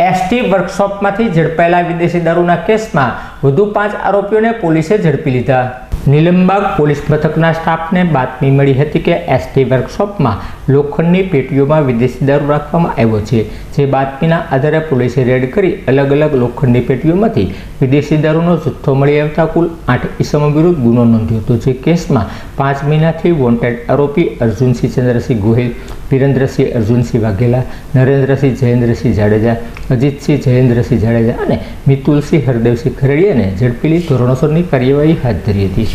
ST વર્કશોપમાંથી ઝડપાયેલા વિદેશી દારૂના કેસમાં વધુ 5 આરોપીઓને પોલીસે ઝડપી લીધા। નીલમબાગ પોલીસ મથકના સ્ટાફને બાતમી મળી હતી કે એસટી વર્કશોપમાં લોખંડની પેટીઓમાં વિદેશી દારૂ રાખવામાં આવ્યો છે। જે બાતમીના આધારે પોલીસે રેડ કરી અલગ અલગ લોખંડની પેટીઓમાંથી વિદેશી દારૂનો જથ્થો મળી આવતા કુલ 8 ઈસમો વિરુદ્ધ ગુનો નોંધ્યો હતો। જે કેસમાં 5 મહિનાથી વોન્ટેડ આરોપી અર્જુનસિંહ ચંદ્રસિંહ ગોહિલ, વિરેન્દ્રસિંહ અર્જુનસિંહ વાઘેલા, નરેન્દ્રસિંહ જયેન્દ્રસિંહ જાડેજા, અજીતસિંહ જયેન્દ્રસિંહ જાડેજા અને મિતુલસિંહ હરદેવસિંહ ખરેડિયાને ઝડપી લઈ ધોરણસરની કાર્યવાહી હાથ ધરી હતી।